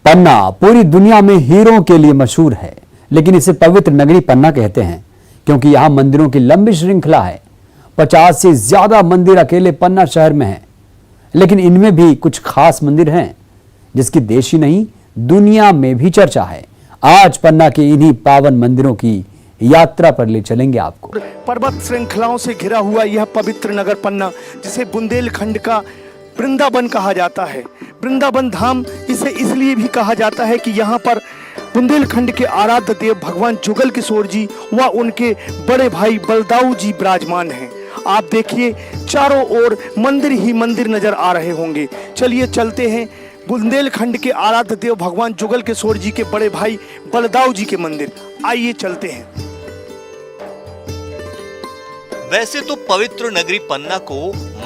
पन्ना पूरी दुनिया में हीरों के लिए मशहूर है, लेकिन इसे पवित्र नगरी पन्ना कहते हैं क्योंकि यहाँ मंदिरों की लंबी श्रृंखला है। 50 से ज्यादा मंदिर अकेले पन्ना शहर में हैं, लेकिन इनमें भी कुछ खास मंदिर हैं जिसकी देश ही नहीं दुनिया में भी चर्चा है। आज पन्ना के इन्हीं पावन मंदिरों की यात्रा पर ले चलेंगे आपको। पर्वत श्रृंखलाओं से घिरा हुआ यह पवित्र नगर पन्ना, जिसे बुंदेलखंड का वृंदावन कहा जाता है। वृंदावन धाम इसे इसलिए भी कहा जाता है कि यहाँ पर बुंदेलखंड के आराध्य देव भगवान जुगल किशोर जी व उनके बड़े भाई बलदाऊ जी विराजमान हैं। आप देखिए चारों ओर मंदिर ही मंदिर नजर आ रहे होंगे। चलिए चलते हैं बुंदेलखंड के आराध्य देव भगवान जुगल किशोर जी के बड़े भाई बलदाऊ जी के मंदिर। आइए चलते हैं। वैसे तो पवित्र नगरी पन्ना को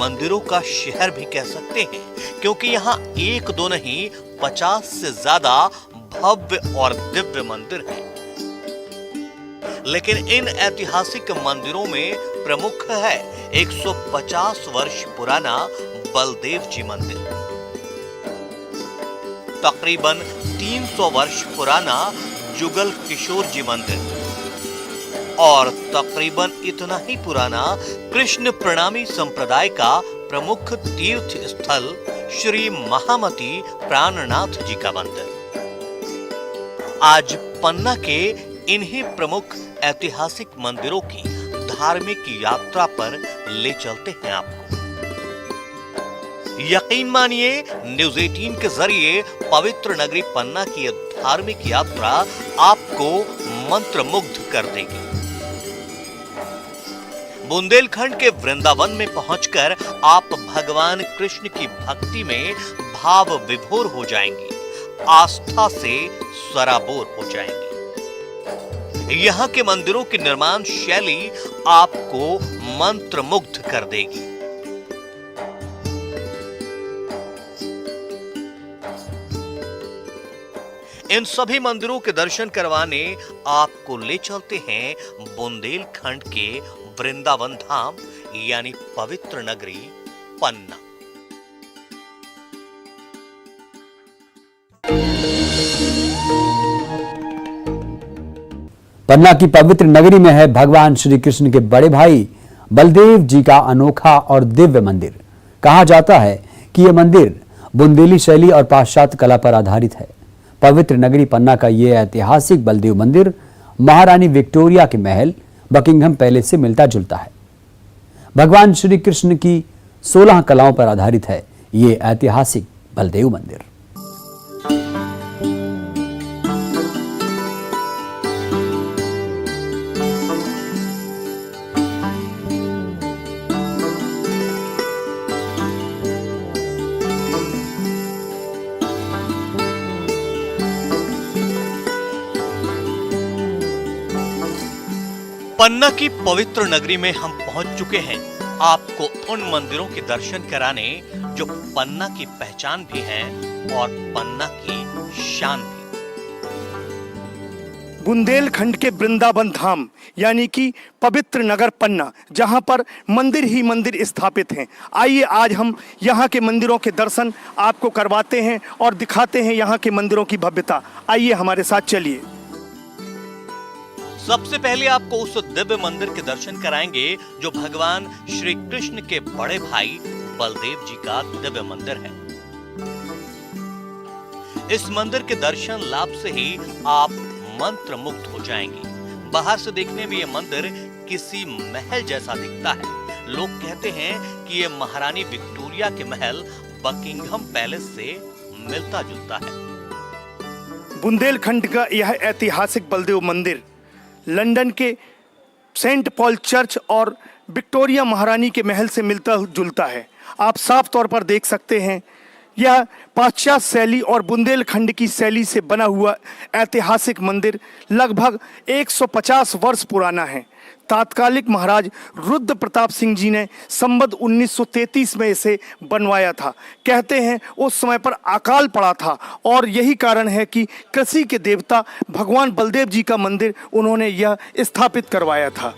मंदिरों का शहर भी कह सकते हैं, क्योंकि यहाँ एक दो नहीं 50 से ज्यादा भव्य और दिव्य मंदिर हैं। लेकिन इन ऐतिहासिक मंदिरों में प्रमुख है 150 वर्ष पुराना बलदेव जी मंदिर, तकरीबन 300 वर्ष पुराना जुगल किशोर जी मंदिर और तकरीबन इतना ही पुराना कृष्ण प्रणामी संप्रदाय का प्रमुख तीर्थ स्थल श्री महामती प्राणनाथ जी का मंदिर। आज पन्ना के इन्हीं प्रमुख ऐतिहासिक मंदिरों की धार्मिक यात्रा पर ले चलते हैं आपको। यकीन मानिए न्यूज़ 18 के जरिए पवित्र नगरी पन्ना की यह धार्मिक यात्रा आपको मंत्रमुग्ध कर देगी। बुंदेलखंड के वृंदावन में पहुंचकर आप भगवान कृष्ण की भक्ति में भाव विभोर हो जाएंगे, आस्था से सराबोर हो जाएंगे। यहाँ के मंदिरों की निर्माण शैली आपको मंत्रमुग्ध कर देगी। इन सभी मंदिरों के दर्शन करवाने आपको ले चलते हैं बुंदेलखंड के वृंदावन धाम यानी पवित्र नगरी पन्ना। पन्ना की पवित्र नगरी में है भगवान श्री कृष्ण के बड़े भाई बलदेव जी का अनोखा और दिव्य मंदिर। कहा जाता है कि यह मंदिर बुंदेली शैली और पाश्चात्य कला पर आधारित है। पवित्र नगरी पन्ना का यह ऐतिहासिक बलदेव मंदिर महारानी विक्टोरिया के महल बकिंघम पैलेस से मिलता जुलता है। भगवान श्री कृष्ण की 16 कलाओं पर आधारित है ये ऐतिहासिक बलदेव मंदिर। पन्ना की पवित्र नगरी में हम पहुंच चुके हैं आपको उन मंदिरों के दर्शन कराने जो पन्ना की पहचान भी हैं और पन्ना की शान भी। बुंदेलखंड के वृंदावन धाम यानी कि पवित्र नगर पन्ना, जहां पर मंदिर ही मंदिर स्थापित हैं। आइए आज हम यहां के मंदिरों के दर्शन आपको करवाते हैं और दिखाते हैं यहां के मंदिरों की भव्यता। आइए हमारे साथ चलिए। सबसे पहले आपको उस दिव्य मंदिर के दर्शन कराएंगे जो भगवान श्री कृष्ण के बड़े भाई बलदेव जी का दिव्य मंदिर है। इस मंदिर के दर्शन लाभ से ही आप मंत्रमुग्ध हो जाएंगे। बाहर से देखने में यह मंदिर किसी महल जैसा दिखता है। लोग कहते हैं कि यह महारानी विक्टोरिया के महल बकिंघम पैलेस से मिलता जुलता है। बुंदेलखंड का यह ऐतिहासिक बलदेव मंदिर लंदन के सेंट पॉल चर्च और विक्टोरिया महारानी के महल से मिलता जुलता है। आप साफ तौर पर देख सकते हैं यह पाश्चात्य शैली और बुंदेलखंड की शैली से बना हुआ ऐतिहासिक मंदिर लगभग 150 वर्ष पुराना है। तात्कालिक महाराज रुद्र प्रताप सिंह जी ने संवत 1933 में इसे बनवाया था। कहते हैं उस समय पर अकाल पड़ा था और यही कारण है कि कृषि के देवता भगवान बलदेव जी का मंदिर उन्होंने यह स्थापित करवाया था।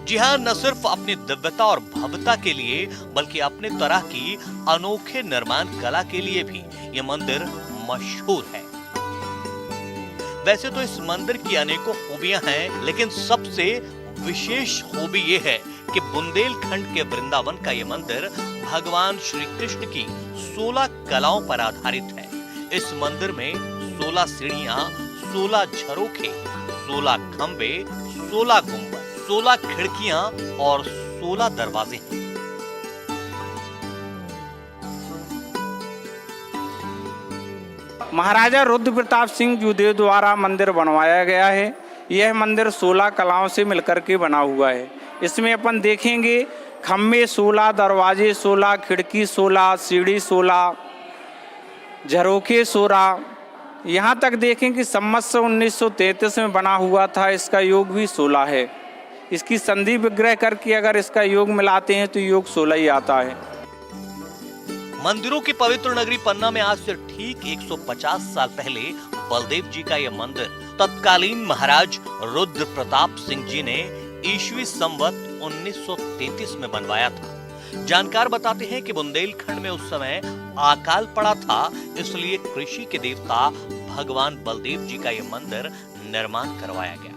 जी हाँ, न सिर्फ अपनी दिव्यता और भव्यता के लिए बल्कि अपने तरह की अनोखे निर्माण कला के लिए भी ये मंदिर मशहूर है। वैसे तो इस मंदिर की अनेकों खूबियां हैं, लेकिन सबसे विशेष खूबी यह है कि बुंदेलखंड के वृंदावन का यह मंदिर भगवान श्री कृष्ण की 16 कलाओं पर आधारित है। इस मंदिर में 16 सीढ़ियां, 16 झरोखे, 16 खंबे, 16 गुंबद, 16 खिड़कियां और 16 दरवाजे हैं। महाराजा रुद्र प्रताप सिंह जूदेव द्वारा मंदिर बनवाया गया है। यह मंदिर 16 कलाओं से मिलकर के बना हुआ है। इसमें अपन देखेंगे खम्भे 16, दरवाजे 16, खिड़की 16, सीढ़ी 16, झरोखे 16। यहाँ तक देखें कि संवत्सर 1933 में बना हुआ था। इसका योग भी 16 है। इसकी संधि विग्रह करके अगर इसका योग मिलाते हैं तो योग 16 ही आता है। मंदिरों की पवित्र नगरी पन्ना में आज से ठीक 150 साल पहले बलदेव जी का यह मंदिर तत्कालीन महाराज रुद्र प्रताप सिंह जी ने ईस्वी संवत 1933 में बनवाया था। जानकार बताते हैं कि बुंदेलखंड में उस समय अकाल पड़ा था, इसलिए कृषि के देवता भगवान बलदेव जी का यह मंदिर निर्माण करवाया गया।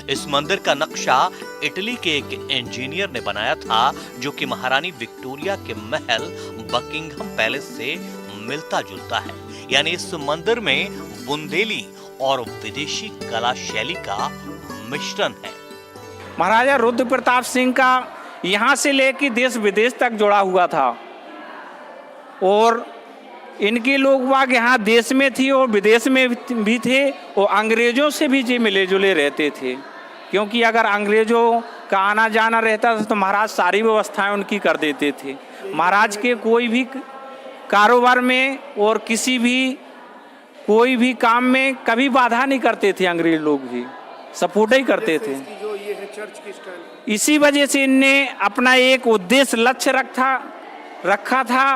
इस मंदिर का नक्शा इटली के एक इंजीनियर ने बनाया था, जो कि महारानी विक्टोरिया के महल बकिंघम पैलेस से मिलता जुलता है। यानी इस मंदिर में बुंदेली और विदेशी कला शैली का मिश्रण है। महाराजा रुद्र प्रताप सिंह का यहाँ से लेकर देश विदेश तक जुड़ा हुआ था और इनके लोग बाग यहाँ देश में थी और विदेश में भी थे और अंग्रेजों से भी जी मिले जुले रहते थे, क्योंकि अगर अंग्रेजों का आना जाना रहता था तो महाराज सारी व्यवस्थाएं उनकी कर देते थे। महाराज के कोई भी कारोबार में और कोई भी काम में कभी बाधा नहीं करते थे। अंग्रेज लोग भी सपोर्ट ही करते थे। जो ये है चर्च की स्टाइल, इसी वजह से इनने अपना एक उद्देश्य लक्ष्य रखा था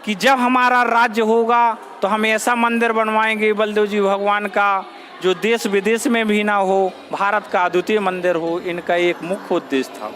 कि जब हमारा राज्य होगा तो हम ऐसा मंदिर बनवाएंगे बलदेव जी भगवान का जो देश विदेश में भी ना हो, भारत का अद्वितीय मंदिर हो। इनका एक मुख्य उद्देश्य था।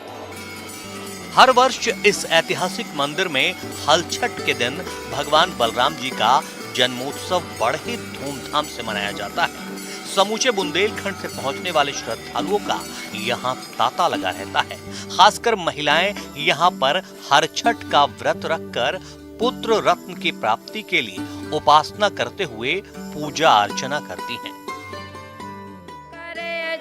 हर वर्ष इस ऐतिहासिक मंदिर में हलछठ के दिन भगवान बलराम जी का जन्मोत्सव बड़े धूमधाम से मनाया जाता है। समूचे बुंदेलखंड से पहुंचने वाले श्रद्धालुओं का यहाँ तांता लगा रहता है। खासकर महिलाएं यहाँ पर हरछठ का व्रत रखकर पुत्र रत्न की प्राप्ति के लिए उपासना करते हुए पूजा अर्चना करती हैं।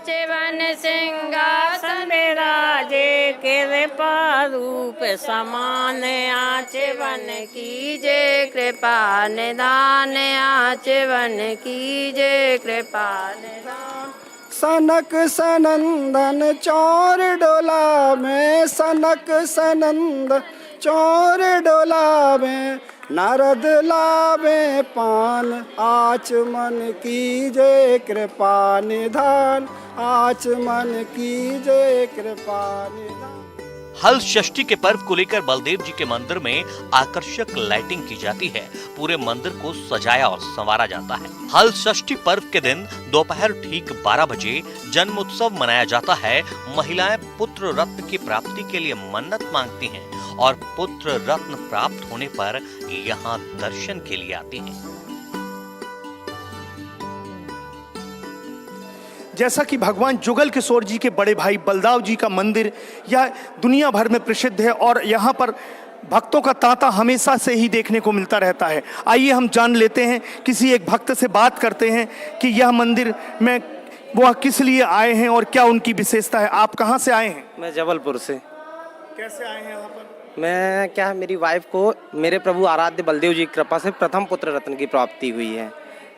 जीवन सिंहासन में राजे कृपा रूप समान आचवन कीजे कृपा निदान आचवन कीजे कृपा निदान। सनक सनंदन चौर डोला में, सनक सनंद चौर डोला में, नारद लावे पान आचमन कीजे कृपा निधान, आचमन कीजे कृपा निधान। हल षष्ठी के पर्व को लेकर बलदेव जी के मंदिर में आकर्षक लाइटिंग की जाती है। पूरे मंदिर को सजाया और संवारा जाता है। हल षष्ठी पर्व के दिन दोपहर ठीक 12 बजे जन्मोत्सव मनाया जाता है। महिलाएं पुत्र रत्न की प्राप्ति के लिए मन्नत मांगती हैं और पुत्र रत्न प्राप्त होने पर यहाँ दर्शन के लिए आती हैं। जैसा कि भगवान जुगल किशोर जी के बड़े भाई बलदाव जी का मंदिर यह दुनिया भर में प्रसिद्ध है और यहाँ पर भक्तों का तांता हमेशा से ही देखने को मिलता रहता है। आइए हम जान लेते हैं, किसी एक भक्त से बात करते हैं कि यह मंदिर में वह किस लिए आए हैं और क्या उनकी विशेषता है। आप कहाँ से आए हैं? मैं जबलपुर से। कैसे आए हैं यहाँ पर? मैं मेरी वाइफ को मेरे प्रभु आराध्य बलदेव जी की कृपा से प्रथम पुत्र रत्न की प्राप्ति हुई है,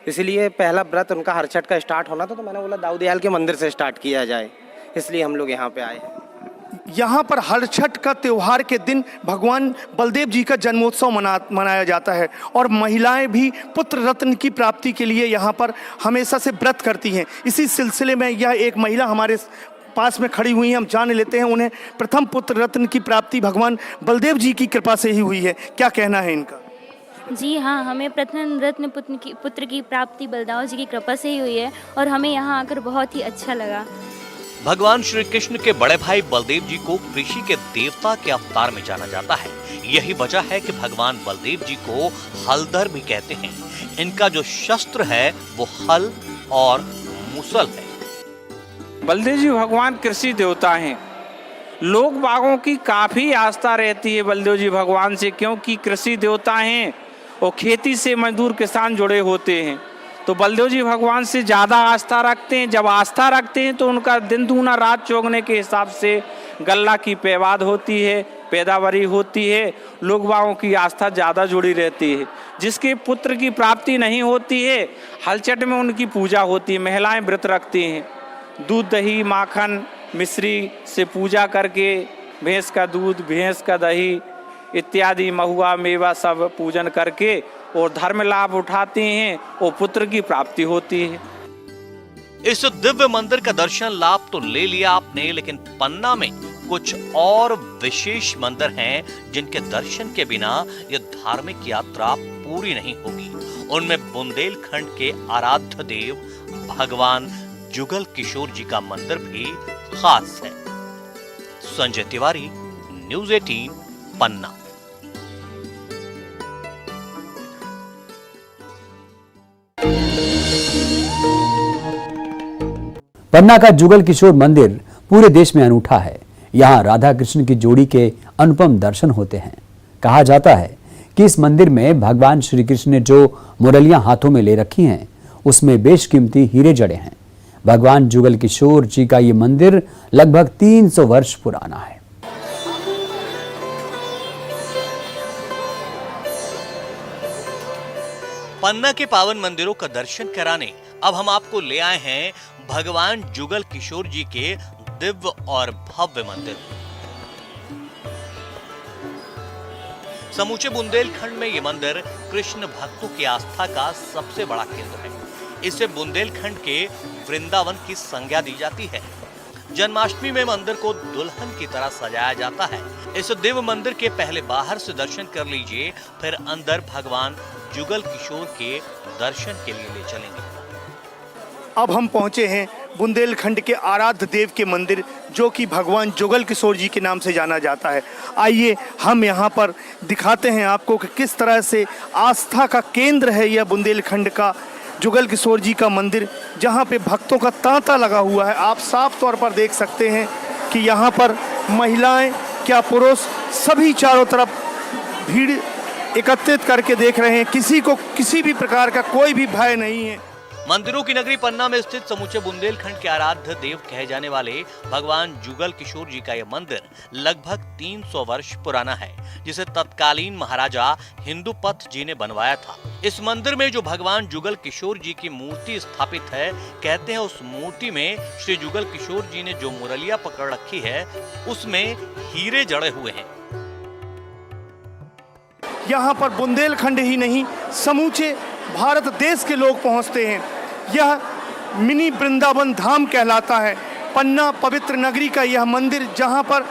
इसलिए पहला व्रत उनका हरछठ का स्टार्ट होना था, तो मैंने बोला दाऊदयाल के मंदिर से स्टार्ट किया जाए, इसलिए हम लोग यहाँ पे आए हैं। यहाँ पर हरछठ का त्योहार के दिन भगवान बलदेव जी का जन्मोत्सव मनाया जाता है और महिलाएं भी पुत्र रत्न की प्राप्ति के लिए यहाँ पर हमेशा से व्रत करती हैं। इसी सिलसिले में यह एक महिला हमारे पास में खड़ी हुई हैं, हम जान लेते हैं उन्हें प्रथम पुत्र रत्न की प्राप्ति भगवान बलदेव जी की कृपा से ही हुई है। क्या कहना है इनका? जी हाँ, हमें प्रथम रत्न पुत्र की प्राप्ति बलदाव जी की कृपा से ही हुई है और हमें यहाँ आकर बहुत ही अच्छा लगा। भगवान श्री कृष्ण के बड़े भाई बलदेव जी को कृषि के देवता के अवतार में जाना जाता है। यही वजह है कि भगवान बलदेव जी को हलधर भी कहते हैं। इनका जो शस्त्र है वो हल और मुसल है। बलदेव जी भगवान कृषि देवता हैं। लोग बागों की काफी आस्था रहती है बलदेव जी भगवान से, क्योंकि कृषि देवता हैं और खेती से मजदूर किसान जुड़े होते हैं। तो बलदेव जी भगवान से ज़्यादा आस्था रखते हैं। जब आस्था रखते हैं तो उनका दिन दूना रात चौगने के हिसाब से गल्ला की पैदावार होती है, पैदावारी होती है। लोग बागों की आस्था ज़्यादा जुड़ी रहती है। जिसके पुत्र की प्राप्ति नहीं होती है, हलचट में उनकी पूजा होती है। महिलाएं व्रत रखती हैं, दूध दही माखन मिश्री से पूजा करके भैंस का दूध, भैंस का दही इत्यादि महुआ मेवा सब पूजन करके और धर्म लाभ उठाते हैं और पुत्र की प्राप्ति होती है। इस दिव्य मंदिर का दर्शन लाभ तो ले लिया आपने, लेकिन पन्ना में कुछ और विशेष मंदिर हैं जिनके दर्शन के बिना यह धार्मिक यात्रा पूरी नहीं होगी। उनमें बुंदेलखंड के आराध्य देव भगवान जुगल किशोर जी का मंदिर भी खास है। संजय तिवारी, न्यूज़ 18, पन्ना। पन्ना का जुगल किशोर मंदिर पूरे देश में अनूठा है। यहाँ राधा कृष्ण की जोड़ी के अनुपम दर्शन होते हैं। कहा जाता है कि इस मंदिर में भगवान श्री कृष्ण ने जो मुरलियां हाथों में ले रखी हैं, उसमें बेशकीमती हीरे जड़े हैं। भगवान जुगल किशोर जी का ये मंदिर लगभग 300 वर्ष पुराना है। पन्ना के पावन मंदिरों का दर्शन कराने अब हम आपको ले आए हैं भगवान जुगल किशोर जी के दिव्य और भव्य मंदिर। समूचे बुंदेलखंड में ये मंदिर कृष्ण भक्तों की आस्था का सबसे बड़ा केंद्र है। इसे बुंदेलखंड के वृंदावन की संज्ञा दी जाती है। जन्माष्टमी में मंदिर को दुल्हन की तरह सजाया जाता है। इस दिव्य मंदिर के पहले बाहर से दर्शन कर लीजिए, फिर अंदर भगवान जुगल किशोर के दर्शन के लिए ले चलेंगे। अब हम पहुंचे हैं बुंदेलखंड के आराध्य देव के मंदिर, जो कि भगवान जुगल किशोर जी के नाम से जाना जाता है। आइए हम यहाँ पर दिखाते हैं आपको कि किस तरह से आस्था का केंद्र है यह बुंदेलखंड का जुगल किशोर जी का मंदिर, जहाँ पे भक्तों का तांता लगा हुआ है। आप साफ तौर पर देख सकते हैं कि यहाँ पर महिलाएं क्या पुरुष सभी चारों तरफ भीड़ एकत्रित करके देख रहे हैं। किसी को किसी भी प्रकार का कोई भी भय नहीं है। मंदिरों की नगरी पन्ना में स्थित समूचे बुंदेलखंड के आराध्य देव कहे जाने वाले भगवान जुगल किशोर जी का यह मंदिर लगभग 300 वर्ष पुराना है, जिसे तत्कालीन महाराजा हिंदुपथ जी ने बनवाया था। इस मंदिर में जो भगवान जुगल किशोर जी की मूर्ति स्थापित है, कहते हैं उस मूर्ति में श्री जुगल किशोर जी ने जो मुरलिया पकड़ रखी है, उसमें हीरे जड़े हुए हैं। यहाँ पर बुंदेलखंड ही नहीं, समूचे भारत देश के लोग पहुँचते हैं। यह मिनी वृंदावन धाम कहलाता है। पन्ना पवित्र नगरी का यह मंदिर, जहाँ पर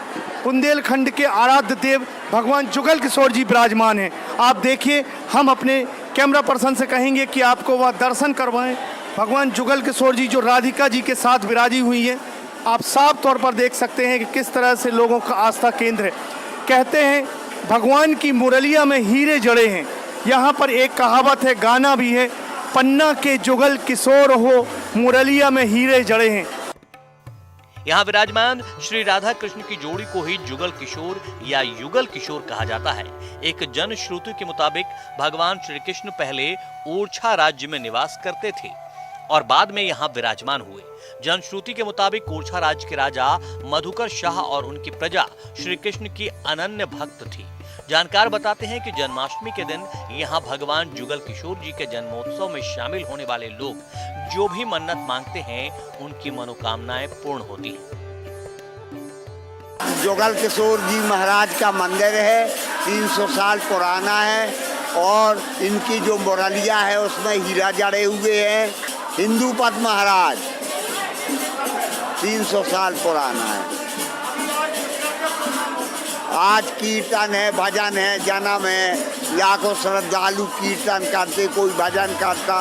बुंदेलखंड के आराध्य देव भगवान जुगल किशोर जी विराजमान हैं। आप देखिए, हम अपने कैमरा पर्सन से कहेंगे कि आपको वह दर्शन करवाएं। भगवान जुगल किशोर जी जो राधिका जी के साथ विराजी हुई है, आप साफ तौर पर देख सकते हैं कि किस तरह से लोगों का आस्था केंद्र है। कहते हैं भगवान की मुरलिया में हीरे जड़े हैं। यहाँ पर एक कहावत है, गाना भी है, पन्ना के जुगल किशोर हो, मुरलिया में हीरे जड़े हैं। यहाँ विराजमान श्री राधा कृष्ण की जोड़ी को ही जुगल किशोर या युगल किशोर कहा जाता है। एक जनश्रुति के मुताबिक भगवान श्री कृष्ण पहले ओरछा राज्य में निवास करते थे और बाद में यहाँ विराजमान हुए। जनश्रुति के मुताबिक ओरछा राज्य के राजा मधुकर शाह और उनकी प्रजा श्री कृष्ण की अनन्य भक्त थी। जानकार बताते हैं कि जन्माष्टमी के दिन यहाँ भगवान जुगल किशोर जी के जन्मोत्सव में शामिल होने वाले लोग जो भी मन्नत मांगते हैं, उनकी मनोकामनाएं पूर्ण होती हैं। जुगल किशोर जी महाराज का मंदिर है, 300 साल पुराना है और इनकी जो मुरलिया है उसमें हीरा जड़े हुए हैं। हिंदुपथ महाराज 300 साल पुराना है। आज कीर्तन है, भजन है, जन्म है, लाखों श्रद्धालु कीर्तन करते, कोई भजन करता।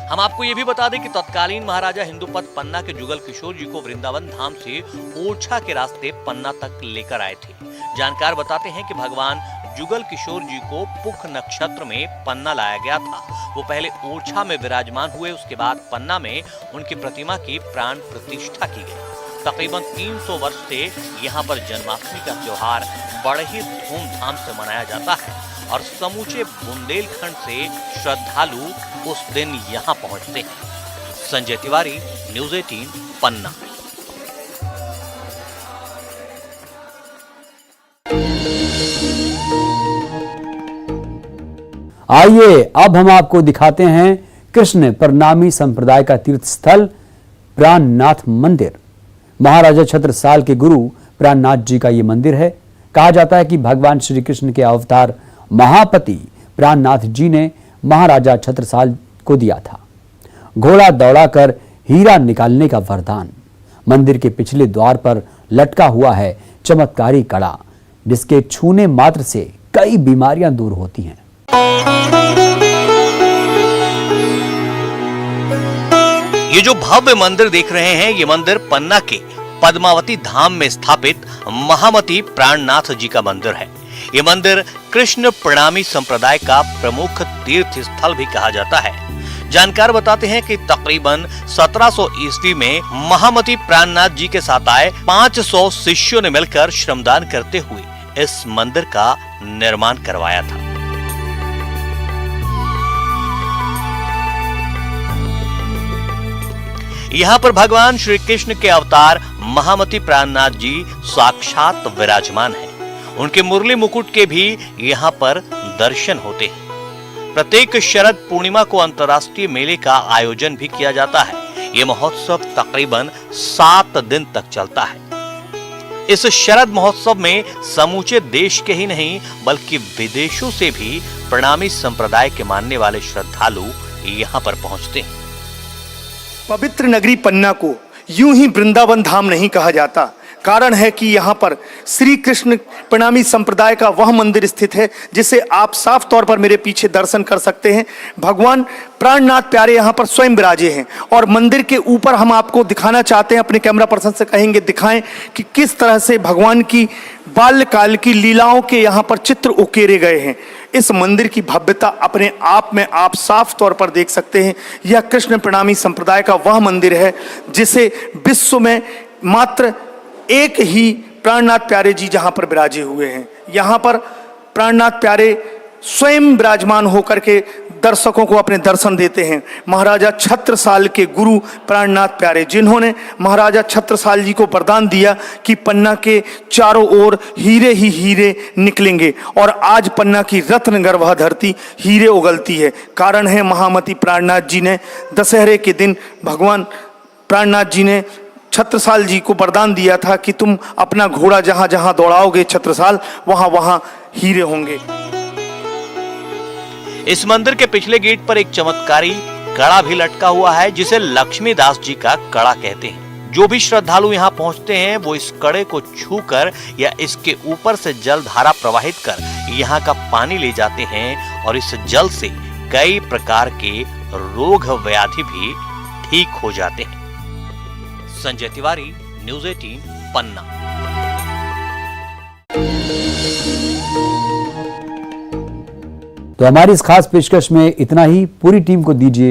हम आपको ये भी बता दें कि तत्कालीन महाराजा हिंदूपत पन्ना के जुगल किशोर जी को वृंदावन धाम से ओरछा के रास्ते पन्ना तक लेकर आए थे। जानकार बताते हैं कि भगवान जुगल किशोर जी को पुख नक्षत्र में पन्ना लाया गया था। वो पहले ओरछा में विराजमान हुए, उसके बाद पन्ना में उनकी प्रतिमा की प्राण प्रतिष्ठा की गई। तकरीबन 300 वर्ष से यहाँ पर जन्माष्टमी का त्योहार बड़े ही धूमधाम से मनाया जाता है और समूचे बुंदेलखंड से श्रद्धालु उस दिन यहाँ पहुँचते हैं। संजय तिवारी, न्यूज़ 18, पन्ना। आइए अब हम आपको दिखाते हैं कृष्ण प्रणामी संप्रदाय का तीर्थ स्थल प्राणनाथ मंदिर। महाराजा छत्रसाल के गुरु प्राणनाथ जी का ये मंदिर है। कहा जाता है कि भगवान श्री कृष्ण के अवतार महापति प्राणनाथ जी ने महाराजा छत्रसाल को दिया था घोड़ा दौड़ाकर हीरा निकालने का वरदान। मंदिर के पिछले द्वार पर लटका हुआ है चमत्कारी कड़ा, जिसके छूने मात्र से कई बीमारियां दूर होती हैं। ये जो भव्य मंदिर देख रहे हैं, ये मंदिर पन्ना के पद्मावती धाम में स्थापित महामती प्राणनाथ जी का मंदिर है। ये मंदिर कृष्ण प्रणामी संप्रदाय का प्रमुख तीर्थ स्थल भी कहा जाता है। जानकार बताते हैं कि तकरीबन 1700 ईस्वी में महामती प्राणनाथ जी के साथ आए 500 शिष्यों ने मिलकर श्रमदान करते हुए इस मंदिर का निर्माण करवाया था। यहाँ पर भगवान श्री कृष्ण के अवतार महामती प्राणनाथ जी साक्षात विराजमान हैं। उनके मुरली मुकुट के भी यहाँ पर दर्शन होते हैं। प्रत्येक शरद पूर्णिमा को अंतर्राष्ट्रीय मेले का आयोजन भी किया जाता है। ये महोत्सव तकरीबन 7 दिन तक चलता है। इस शरद महोत्सव में समूचे देश के ही नहीं बल्कि विदेशों से भी प्रणामी संप्रदाय के मानने वाले श्रद्धालु यहाँ पर पहुँचते हैं। पवित्र नगरी पन्ना को यूं ही वृंदावन धाम नहीं कहा जाता। कारण है कि यहाँ पर श्री कृष्ण प्रणामी संप्रदाय का वह मंदिर स्थित है जिसे आप साफ तौर पर मेरे पीछे दर्शन कर सकते हैं। भगवान प्राणनाथ प्यारे यहाँ पर स्वयं विराजे हैं और मंदिर के ऊपर हम आपको दिखाना चाहते हैं, अपने कैमरा पर्सन से कहेंगे दिखाएं कि किस तरह से भगवान की बाल्यकाल की लीलाओं के यहाँ पर चित्र उकेरे गए हैं। इस मंदिर की भव्यता अपने आप में आप साफ तौर पर देख सकते हैं। यह कृष्ण प्रणामी संप्रदाय का वह मंदिर है जिसे विश्व में मात्र एक ही प्राणनाथ प्यारे जी जहां पर विराजे हुए हैं। यहाँ पर प्राणनाथ प्यारे स्वयं विराजमान होकर के दर्शकों को अपने दर्शन देते हैं। महाराजा छत्रसाल के गुरु प्राणनाथ प्यारे, जिन्होंने महाराजा छत्रसाल जी को वरदान दिया कि पन्ना के चारों ओर हीरे ही हीरे निकलेंगे और आज पन्ना की रत्न गर्भ धरती हीरे उगलती है। कारण है महामती प्राणनाथ जी ने दशहरे के दिन भगवान प्राणनाथ जी ने छत्रसाल जी को वरदान दिया था कि तुम अपना घोड़ा जहां जहां दौड़ाओगे छत्रसाल, वहां वहां हीरे होंगे। इस मंदिर के पिछले गेट पर एक चमत्कारी कड़ा भी लटका हुआ है जिसे लक्ष्मी दास जी का कड़ा कहते हैं। जो भी श्रद्धालु यहाँ पहुँचते हैं वो इस कड़े को छूकर या इसके ऊपर से जल धारा प्रवाहित कर यहाँ का पानी ले जाते हैं और इस जल से कई प्रकार के रोग व्याधि भी ठीक हो जाते हैं। संजय तिवारी, न्यूज़ 18, पन्ना। तो हमारी इस खास पेशकश में इतना ही। पूरी टीम को दीजिए